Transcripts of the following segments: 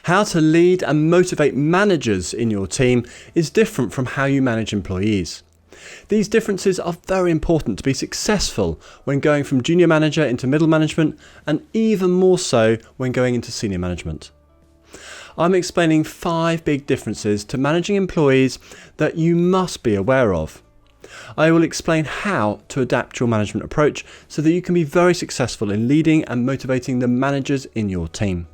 How to lead and motivate managers in your team is different from how you manage employees. These differences are very important to be successful when going from junior manager into middle management, and even more so when going into senior management. I'm explaining 5 big differences to managing employees that you must be aware of. I will explain how to adapt your management approach so that you can be very successful in leading and motivating the managers in your team.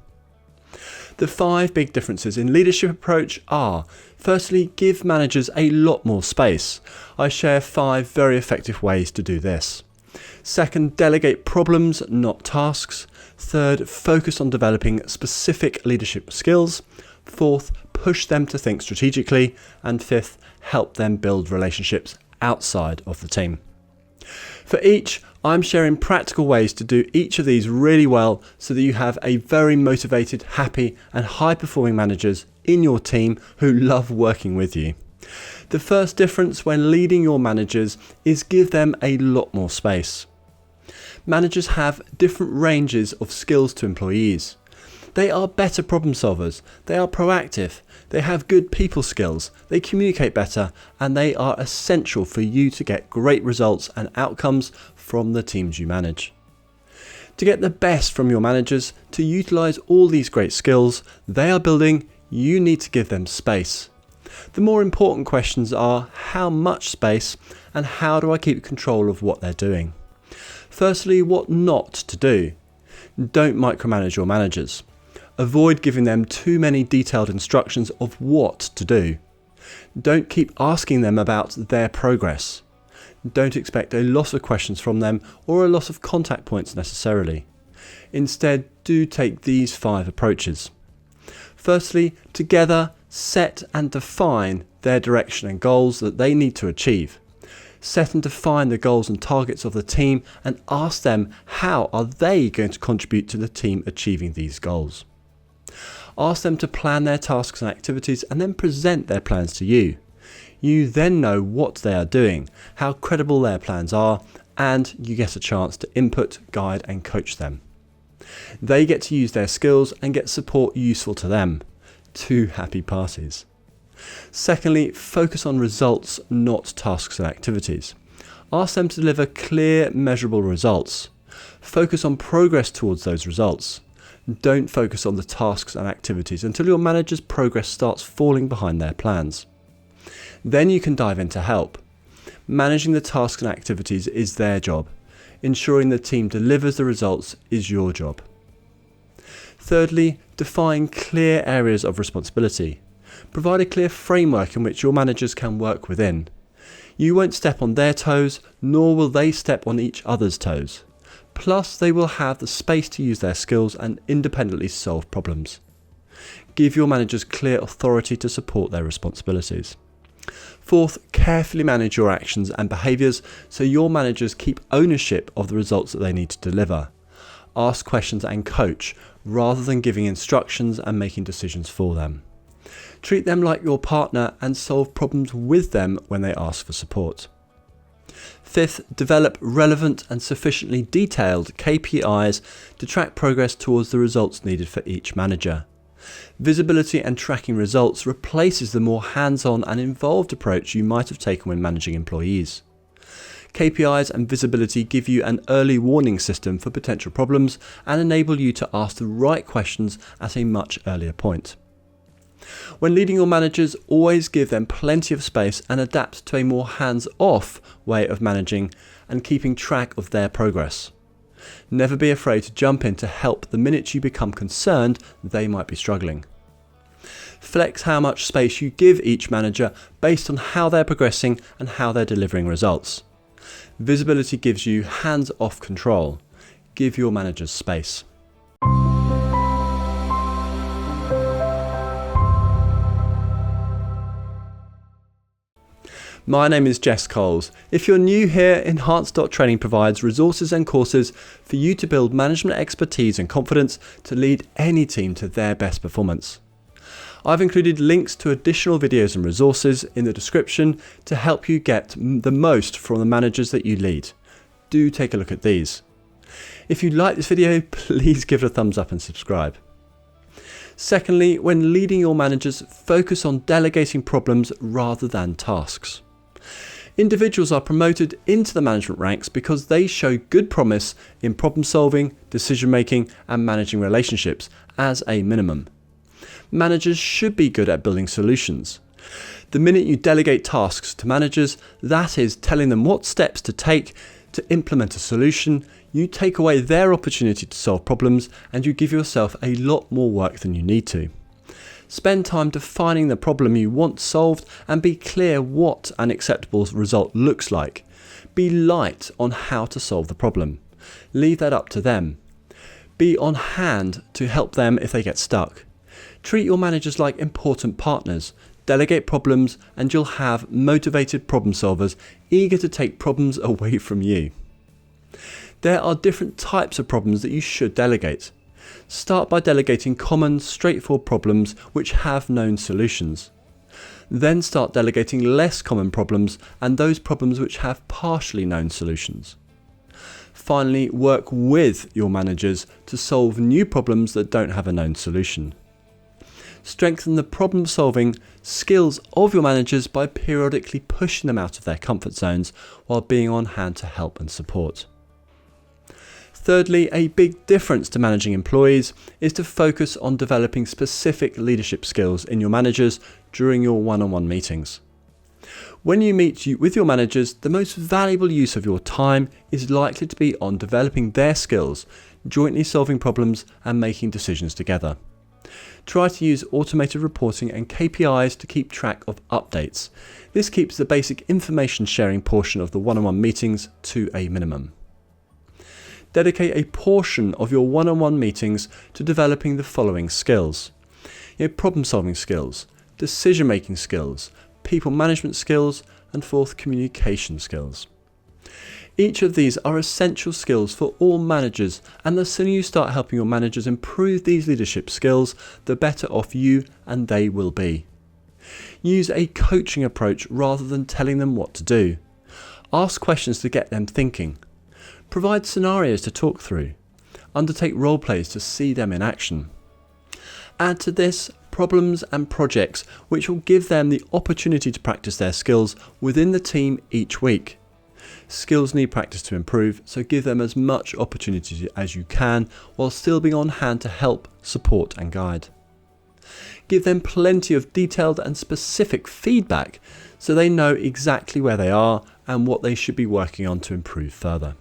The 5 big differences in leadership approach are: firstly, give managers a lot more space. I share 5 very effective ways to do this. Second, delegate problems, not tasks. Third, focus on developing specific leadership skills. Fourth, push them to think strategically. And fifth, help them build relationships outside of the team. For each, I'm sharing practical ways to do each of these really well so that you have a very motivated, happy and high-performing managers in your team who love working with you. The first difference when leading your managers is give them a lot more space. Managers have different ranges of skills to employees. They are better problem solvers, they are proactive, they have good people skills, they communicate better, and they are essential for you to get great results and outcomes from the teams you manage. To get the best from your managers, to utilise all these great skills they are building, you need to give them space. The more important questions are how much space and how do I keep control of what they're doing. Firstly, what not to do. Don't micromanage your managers. Avoid giving them too many detailed instructions of what to do. Don't keep asking them about their progress. Don't expect a lot of questions from them or a lot of contact points necessarily. Instead, do take these 5 approaches. Firstly, together, set and define their direction and goals that they need to achieve. Set and define the goals and targets of the team and ask them how are they going to contribute to the team achieving these goals. Ask them to plan their tasks and activities and then present their plans to you. You then know what they are doing, how credible their plans are, and you get a chance to input, guide and coach them. They get to use their skills and get support useful to them. 2 happy parties. Secondly, focus on results, not tasks and activities. Ask them to deliver clear, measurable results. Focus on progress towards those results. Don't focus on the tasks and activities until your manager's progress starts falling behind their plans. Then you can dive into help. Managing the tasks and activities is their job. Ensuring the team delivers the results is your job. Thirdly, define clear areas of responsibility. Provide a clear framework in which your managers can work within. You won't step on their toes, nor will they step on each other's toes. Plus, they will have the space to use their skills and independently solve problems. Give your managers clear authority to support their responsibilities. Fourth, carefully manage your actions and behaviours so your managers keep ownership of the results that they need to deliver. Ask questions and coach, rather than giving instructions and making decisions for them. Treat them like your partner and solve problems with them when they ask for support. Fifth, develop relevant and sufficiently detailed KPIs to track progress towards the results needed for each manager. Visibility and tracking results replaces the more hands-on and involved approach you might have taken when managing employees. KPIs and visibility give you an early warning system for potential problems and enable you to ask the right questions at a much earlier point. When leading your managers, always give them plenty of space and adapt to a more hands-off way of managing and keeping track of their progress. Never be afraid to jump in to help the minute you become concerned they might be struggling. Flex how much space you give each manager based on how they're progressing and how they're delivering results. Visibility gives you hands-off control. Give your managers space. My name is Jess Coles. If you're new here, Enhance.training provides resources and courses for you to build management expertise and confidence to lead any team to their best performance. I've included links to additional videos and resources in the description to help you get the most from the managers that you lead. Do take a look at these. If you like this video, please give it a thumbs up and subscribe. Secondly, when leading your managers, focus on delegating problems rather than tasks. Individuals are promoted into the management ranks because they show good promise in problem solving, decision making, and managing relationships as a minimum. Managers should be good at building solutions. The minute you delegate tasks to managers, that is telling them what steps to take to implement a solution, you take away their opportunity to solve problems and you give yourself a lot more work than you need to. Spend time defining the problem you want solved and be clear what an acceptable result looks like. Be light on how to solve the problem. Leave that up to them. Be on hand to help them if they get stuck. Treat your managers like important partners. Delegate problems and you'll have motivated problem solvers eager to take problems away from you. There are different types of problems that you should delegate. Start by delegating common, straightforward problems which have known solutions. Then start delegating less common problems and those problems which have partially known solutions. Finally, work with your managers to solve new problems that don't have a known solution. Strengthen the problem-solving skills of your managers by periodically pushing them out of their comfort zones while being on hand to help and support. Thirdly, a big difference to managing employees is to focus on developing specific leadership skills in your managers during your one-on-one meetings. When you meet with your managers, the most valuable use of your time is likely to be on developing their skills, jointly solving problems and making decisions together. Try to use automated reporting and KPIs to keep track of updates. This keeps the basic information sharing portion of the one-on-one meetings to a minimum. Dedicate a portion of your one-on-one meetings to developing the following skills. Problem-solving skills, decision-making skills, people management skills, and fourth, communication skills. Each of these are essential skills for all managers, and the sooner you start helping your managers improve these leadership skills, the better off you and they will be. Use a coaching approach rather than telling them what to do. Ask questions to get them thinking. Provide scenarios to talk through. Undertake role plays to see them in action. Add to this problems and projects which will give them the opportunity to practice their skills within the team each week. Skills need practice to improve, so give them as much opportunity as you can while still being on hand to help, support and guide. Give them plenty of detailed and specific feedback so they know exactly where they are and what they should be working on to improve further.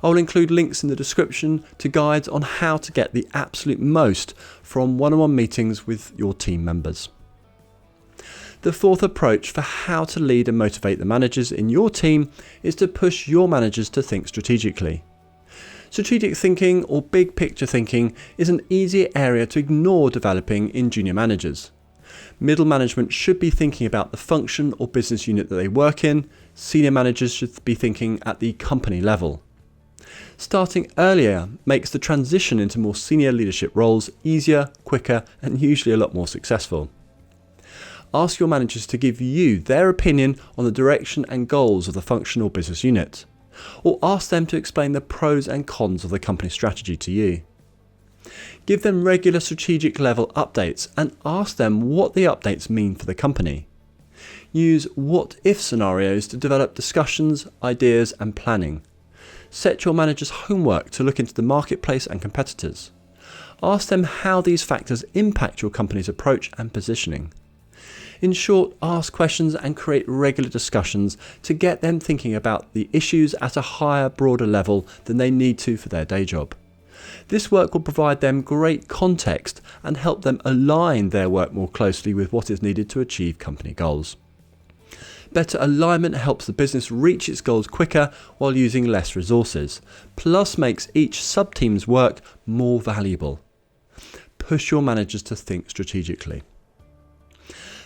I will include links in the description to guides on how to get the absolute most from one-on-one meetings with your team members. The fourth approach for how to lead and motivate the managers in your team is to push your managers to think strategically. Strategic thinking or big picture thinking is an easier area to ignore developing in junior managers. Middle management should be thinking about the function or business unit that they work in. Senior managers should be thinking at the company level. Starting earlier makes the transition into more senior leadership roles easier, quicker, and usually a lot more successful. Ask your managers to give you their opinion on the direction and goals of the function or business unit, or ask them to explain the pros and cons of the company strategy to you. Give them regular strategic level updates and ask them what the updates mean for the company. Use what-if scenarios to develop discussions, ideas and planning. Set your managers' homework to look into the marketplace and competitors. Ask them how these factors impact your company's approach and positioning. In short, ask questions and create regular discussions to get them thinking about the issues at a higher, broader level than they need to for their day job. This work will provide them great context and help them align their work more closely with what is needed to achieve company goals. Better alignment helps the business reach its goals quicker while using less resources, plus makes each sub-team's work more valuable. Push your managers to think strategically.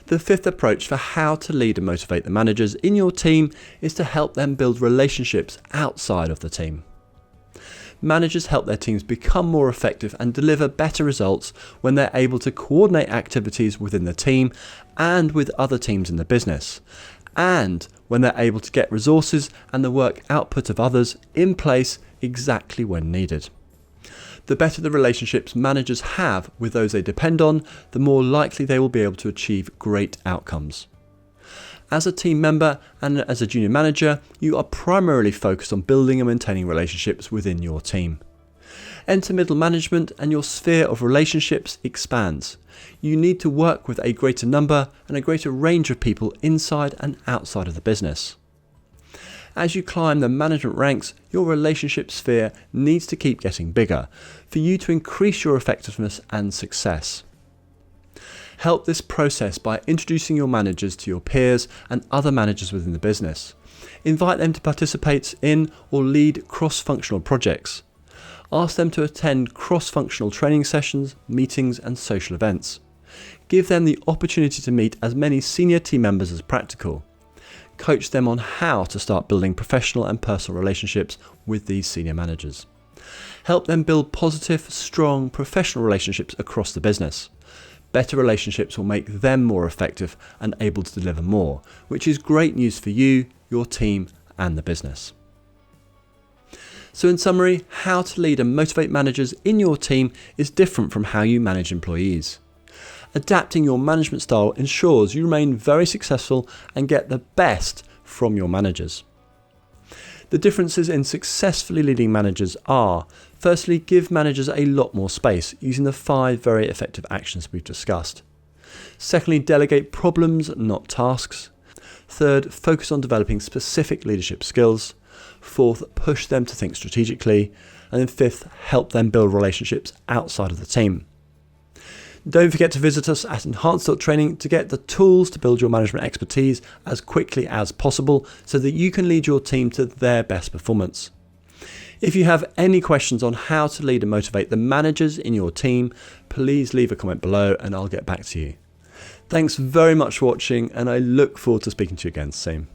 The fifth approach for how to lead and motivate the managers in your team is to help them build relationships outside of the team. Managers help their teams become more effective and deliver better results when they're able to coordinate activities within the team and with other teams in the business, and when they're able to get resources and the work output of others in place exactly when needed. The better the relationships managers have with those they depend on, the more likely they will be able to achieve great outcomes. As a team member and as a junior manager, you are primarily focused on building and maintaining relationships within your team. Enter middle management and your sphere of relationships expands. You need to work with a greater number and a greater range of people inside and outside of the business. As you climb the management ranks, your relationship sphere needs to keep getting bigger for you to increase your effectiveness and success. Help this process by introducing your managers to your peers and other managers within the business. Invite them to participate in or lead cross-functional projects. Ask them to attend cross-functional training sessions, meetings and social events. Give them the opportunity to meet as many senior team members as practical. Coach them on how to start building professional and personal relationships with these senior managers. Help them build positive, strong professional relationships across the business. Better relationships will make them more effective and able to deliver more, which is great news for you, your team and the business. So in summary, how to lead and motivate managers in your team is different from how you manage employees. Adapting your management style ensures you remain very successful and get the best from your managers. The differences in successfully leading managers are: firstly, give managers a lot more space using the 5 very effective actions we've discussed. Secondly, delegate problems, not tasks. Third, focus on developing specific leadership skills. Fourth, push them to think strategically. And then fifth, help them build relationships outside of the team. Don't forget to visit us at Enhance.training to get the tools to build your management expertise as quickly as possible so that you can lead your team to their best performance. If you have any questions on how to lead and motivate the managers in your team, please leave a comment below and I'll get back to you. Thanks very much for watching and I look forward to speaking to you again soon.